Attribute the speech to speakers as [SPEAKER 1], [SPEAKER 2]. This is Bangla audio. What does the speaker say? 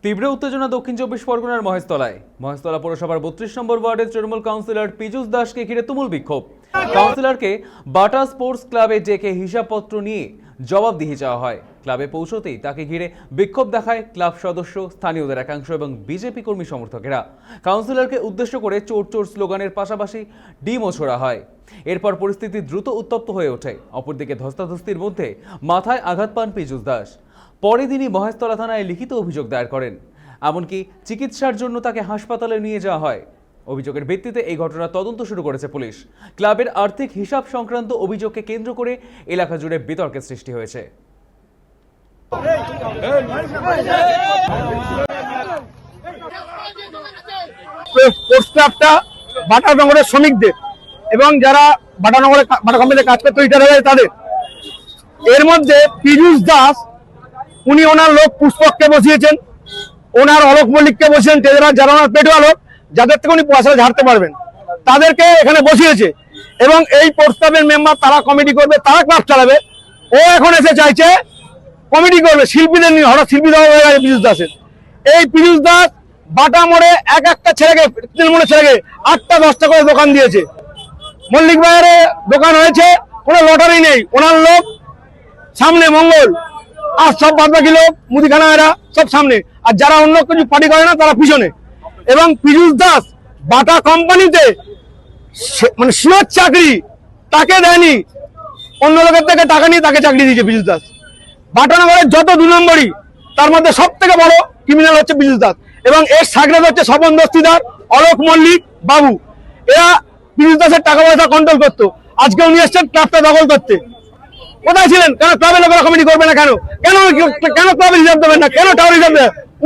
[SPEAKER 1] তীব্র উত্তেজনা দক্ষিণ চব্বিশ পরগনার মহেশতলা পৌরসভার 32 নম্বর ওয়ার্ডের তৃণমূল কাউন্সিলর পীযূষ দাসকে ঘিরে তুমুল বিক্ষোভ। কাউন্সিলরকে বাটা স্পোর্টস ক্লাবে ডেকে হিসাবপত্র নিয়ে জবাবদিহি চাওয়া হয়। ক্লাবে পৌঁছতেই তাকে ঘিরে বিক্ষোভ দেখায় ক্লাব সদস্য, স্থানীয়দের একাংশ এবং বিজেপি কর্মী সমর্থকেরা। কাউন্সিলরকে উদ্দেশ্য করে চোর চোর স্লোগানের পাশাপাশি ডিমও ছোড়া হয়। এরপর পরিস্থিতি দ্রুত উত্তপ্ত হয়ে ওঠে। অপরদিকে ধস্তাধস্তির মধ্যে মাথায় আঘাত পান পীযূষ দাস। পরে তিনি মহেশতলা থানায় লিখিত অভিযোগ দায়ের করেন। এমনকি চিকিৎসার জন্য তাকে হাসপাতালে নিয়ে যাওয়া হয়। অভিযোগের ভিত্তিতে এই ঘটনা তদন্ত শুরু করেছে পুলিশ। ক্লাবের আর্থিক হিসাব সংক্রান্ত অভিযোগকে কেন্দ্র করে এলাকা জুড়ে বিতর্কের সৃষ্টি হয়েছে।
[SPEAKER 2] বাটানগরের শ্রমিকদের এবং যারা বাটানগরে বাটা কোম্পানিতে কাজ করতে রিটায়ার হয়ে তাদের, এর মধ্যে পীযূষ দাস উনি ওনার লোক পুষ্পককে বসিয়েছেন, ওনার অলোক মল্লিককে বসিয়েছেন, যারা ওনার পেটুয়া লোক, যাদের থেকে উনি পয়সা ঝাড়তে পারবেন তাদেরকে এখানে বসিয়েছে। এবং এই প্রস্তাবের মেম্বার তারা কমিটি করবে, তারা ক্লাব চালাবে। ও এখন এসে চাইছে কমিটি করবে শিল্পীদের নিয়ে। হঠাৎ শিল্পী দেওয়া হয়ে গেছে পীযূষ দাসের। এই পীযূষ দাস বাটা মোড়ে এক একটা ছেলেকে, তৃণমূলের ছেলেকে 8টা 10টা করে দোকান দিয়েছে। মল্লিক বাজারে দোকান হয়েছে, কোনো লটারি নেই। ওনার লোক সামনে মঙ্গল, আর সব বাদ বাকি লোক মুদিখানা এরা সব সামনে, আর যারা অন্য কিছু পার্টি করে না তারা পিছনে। এবং পীযূষ দাস বাটা কোম্পানিতে মানে শিওর চাকরি তাকে দেয়নি, অন্য লোকের থেকে টাকা নিয়ে তাকে চাকরি দিয়েছে পীযূষ দাস। বাটানগরের যত 2 নম্বরই, তার মধ্যে সব থেকে বড় ক্রিমিনাল হচ্ছে পীযূষ দাস। এবং এর সাগরেদ হচ্ছে স্বপন দস্তিদার, অলোক মল্লিক, বাবু। এরা পীযূষ দাসের টাকা পয়সা কন্ট্রোল করতো। আজকে উনি এসছেন ক্লাবটা দখল করতে। কোথায় ছিলেন? কেন ক্লাবের লোকেরা কমিটি করবে না? কেন কেন কেন ক্লাবের হিসাব দেবেন না? কেন টাওয়ার হিসাব দেবেন?